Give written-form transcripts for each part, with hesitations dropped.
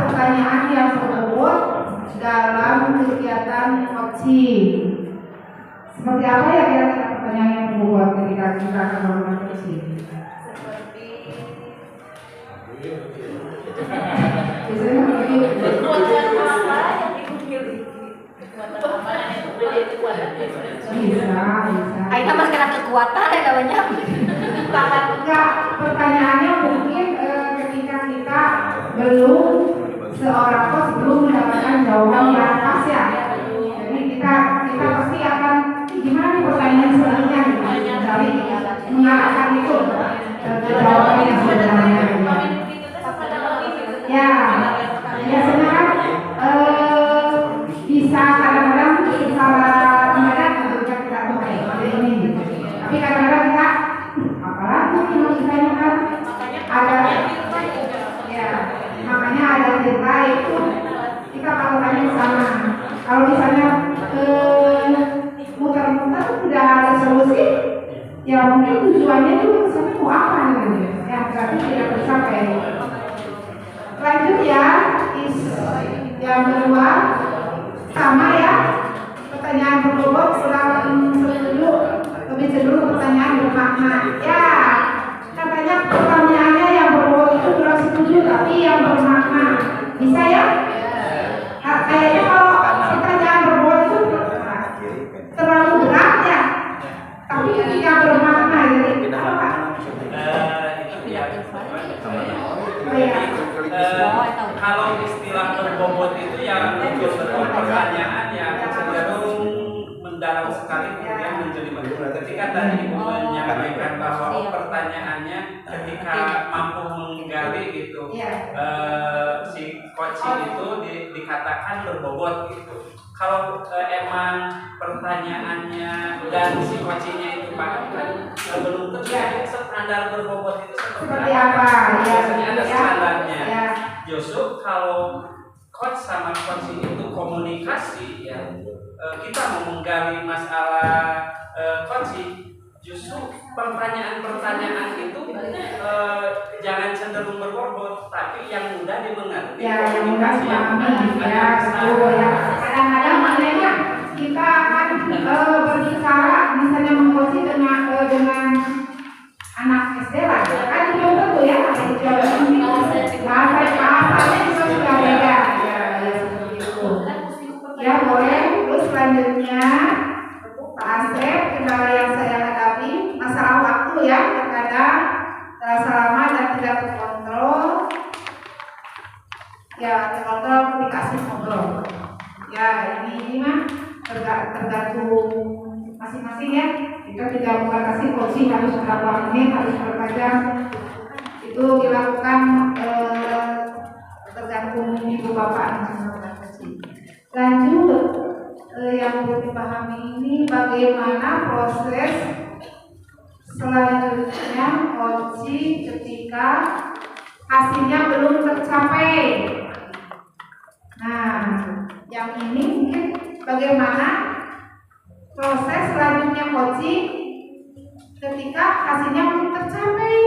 pertanyaan yang berbobot dalam kegiatan coaching. Seperti apa ya kira-kira pertanyaan yang berbobot ketika kita akan melakukan coaching? Aina mas kena kekuatan ya namanya. Enggak, pertanyaannya mungkin ketika kita belum seorang coach belum mendapatkan jawaban yang pas ya. Jadi kita pasti akan gimana nih pertanyaan selanjutnya dari mengarahkan itu ke jawaban yang sebenarnya. Ya, biasanya kan bisa kadang-kadang salah mendadak ketika kita pakai ini. Tapi kadang-kadang kita apalagi yang harus ditanyakan ada ya, makanya ada cerita itu kita melakukannya sama. Kalau misalnya muter-muter tidak ada solusi, ya mungkin tujuannya itu sebenarnya mau apa gitu ya, berarti tidak tercapai. Lanjut ya, yang kedua sama ya, pertanyaan berbobot kurang setuju, lebih cenderung pertanyaan bermakna. Ya, katanya pertanyaannya yang berbobot itu kurang setuju, tapi yang bermakna bisa ya? Kayaknya kalau pertanyaan berbobot itu terlalu berat ya, tapi ketika bermakna jadi apa? Kalau istilah berbobot itu yang pertanyaan yang cenderung mendalam sekali kemudian menjadi berbobot. Ketika tadi Ibu menyampaikan bahwa pertanyaannya ketika mampu menggali gitu, si coaching itu dikatakan berbobot gitu. Kalau emang pertanyaannya dan si coachingnya itu paham kan belum tentu standar berbobot itu seperti apa? Biasanya ada standarnya. Justru kalau coach sama coaching itu komunikasi ya, kita mau menggali masalah coaching, justru pertanyaan-pertanyaan itu jangan cenderung berbobot, tapi yang mudah dimengerti. Ya, yang mudah dipahami ya, betul ya. Kadang-kadang maknanya kita akan berbicara misalnya mengcoaching dengan anak SD lah, kan belum tentu ya, bahasanya juga sudah beda. Ya, seperti itu. Ya boleh. Terus selanjutnya Pak Asep, kendala yang saya hadapi masalah waktu ya, terkadang terasa lama dan tidak terkontrol. Ya, terkontrol ketika asik ngobrol. Ya, ini mah tergantung masing-masing ya. Kita tidak membatasi coaching harus berapa menit, harus berapa jam. Itu dilakukan tergantung ibu bapak masing-masing coaching. Lanjut, yang perlu dipahami ini bagaimana proses selanjutnya coaching ketika hasilnya belum tercapai. Nah, yang ini mungkin bagaimana proses selanjutnya coaching ketika hasilnya belum tercapai.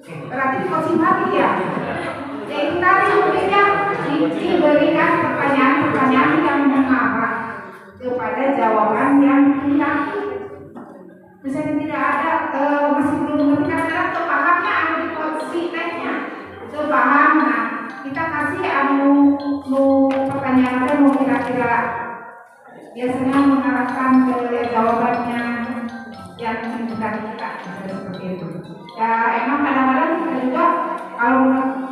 Berarti coaching lagi ya. Jadi tadi mungkinnya diberikan pertanyaan-pertanyaan yang mengarah kepada jawaban yang tidak. Misalnya tidak ada masih belum mengerti karena kepahamnya ada di posisi lainnya. Itu paham. Nah, kita kasih pertanyaan ada mau kira-kira biasanya mengarahkan ke jawabannya yang menentukan kita seperti itu. Ya emang kadang-kadang kita juga kalau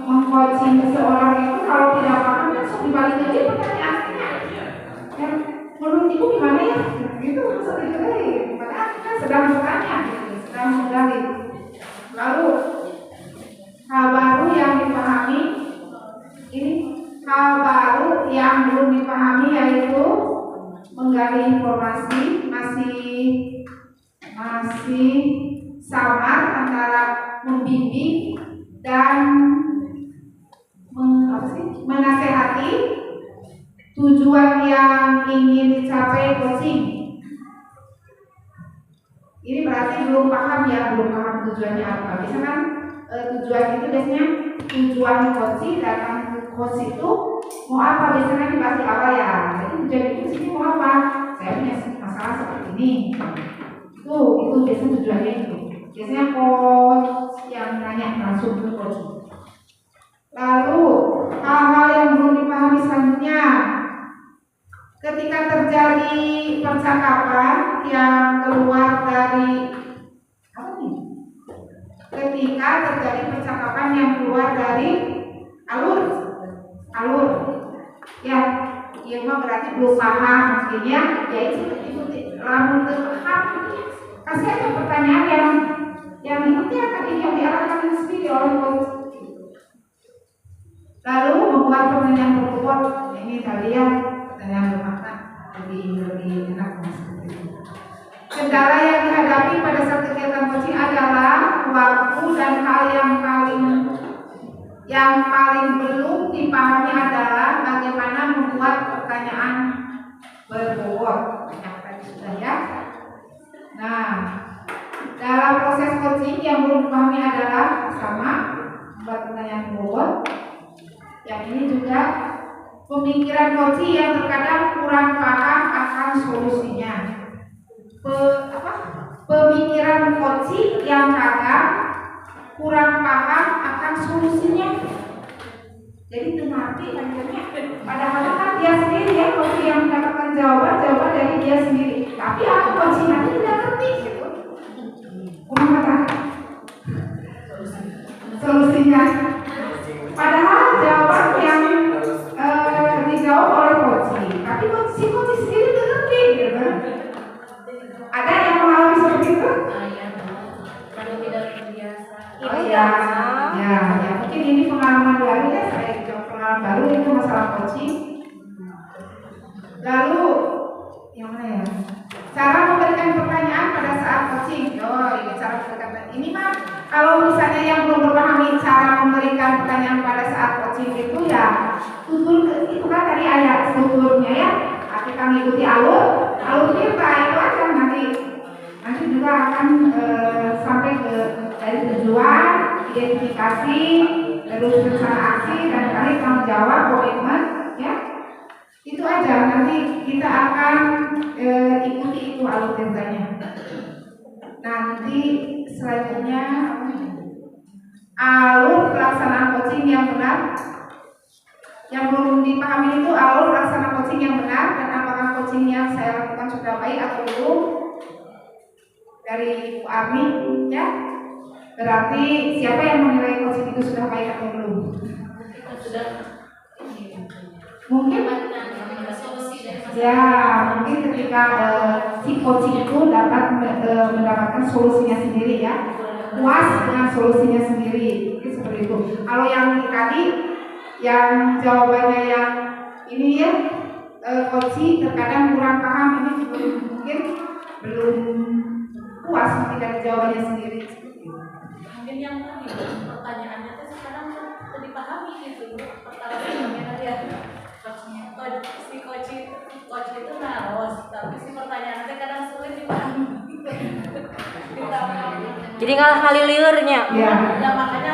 mengcoaching seseorang itu kalau tidak paham langsung dibalik aja pertanyaannya. Ya, menurut ibu gimana ya? Itu seperti itu. Padahal kita sedang bertanya, sedang menggali. Lalu hal baru yang dipahami ini hal baru yang belum dipahami yaitu menggali informasi masih samar antara membimbing dan menasehati tujuan yang ingin dicapai coaching. Ini berarti belum paham ya, belum paham tujuannya apa. Misalkan tujuan itu biasanya tujuan coach datang coach itu mau apa biasanya dibahas di awal ya. Jadi tujuan itu sini mau apa? Saya punya masalah seperti ini. Itu biasanya tujuannya itu. Biasanya coach yang nanya langsung ke coach. Lalu hal-hal yang belum dipahami selanjutnya, ketika terjadi percakapan yang keluar dari ketika terjadi percakapan yang keluar dari alur ya, ya berarti belum paham maksudnya, ya itu lamun paham kasih aja pertanyaan yang itu akan yang diarahkan sendiri oleh coach. Lalu membuat pertanyaan berbobot, ini kalian pertanyaan bermakna lebih enak seperti itu. Kendala yang dihadapi pada saat kegiatan coaching adalah waktu dan hal yang paling belum dipahami adalah bagaimana membuat pertanyaan berbobot. Yang tadi sudah ya. Nah, dalam proses coaching yang belum dipahami adalah sama membuat pertanyaan berbobot. Yang ini juga pemikiran coaching yang terkadang kurang paham akan solusinya. Pemikiran coaching yang kadang kurang paham akan solusinya. Jadi itu nanti akhirnya padahal kan dia sendiri ya coaching yang mendapatkan jawaban dari dia sendiri. Tapi aku coaching nanti tidak ngerti gitu. Kurang paham solusinya. Padahal jawaban yang dijawab oleh coaching, tapi si coaching sendiri tidak ngerti gitu. Ada yang mengalami seperti itu? Kalau tidak terbiasa. Ya, mungkin ini pengalaman baru ya, saya coba pengalaman baru itu masalah coaching. Lalu yang mana ya? Cara memberikan pertanyaan pada saat coaching. Ini cara memberikan ini mah kalau misalnya yang belum memahami cara memberikan pertanyaan pada saat coaching itu ya tutur itu kan tadi ayat tuturnya ya. Kita mengikuti alur kita itu aja nanti juga akan sampai ke dari tujuan, identifikasi, terus rencana aksi dan kali tanggung jawab, komitmen ya. Itu aja nanti kita akan ikuti itu alur kerjanya. Nanti selanjutnya alur pelaksanaan coaching yang benar. Yang belum dipahami itu alur pelaksanaan coaching yang benar dan apakah coaching yang saya lakukan sudah baik atau belum. Dari Bu Armi ya. Berarti siapa yang menilai coaching itu sudah baik atau belum? Sudah. Mungkin ya, mungkin ketika si coaching itu dapat mendapatkan solusinya sendiri ya, puas dengan solusinya sendiri, seperti itu. Kalau yang tadi yang jawabannya yang ini ya, coaching terkadang kurang paham, ini mungkin belum puas dengan jawabannya sendiri. Mungkin yang tadi pertanyaannya itu sekarang sudah dipahami gitu. Pertanyaannya tadi ya, si coach itu naros, tapi si pertanyaannya kadang sulit dipahami. Jadi ngalah kali liurnya. Ya. Nah, makanya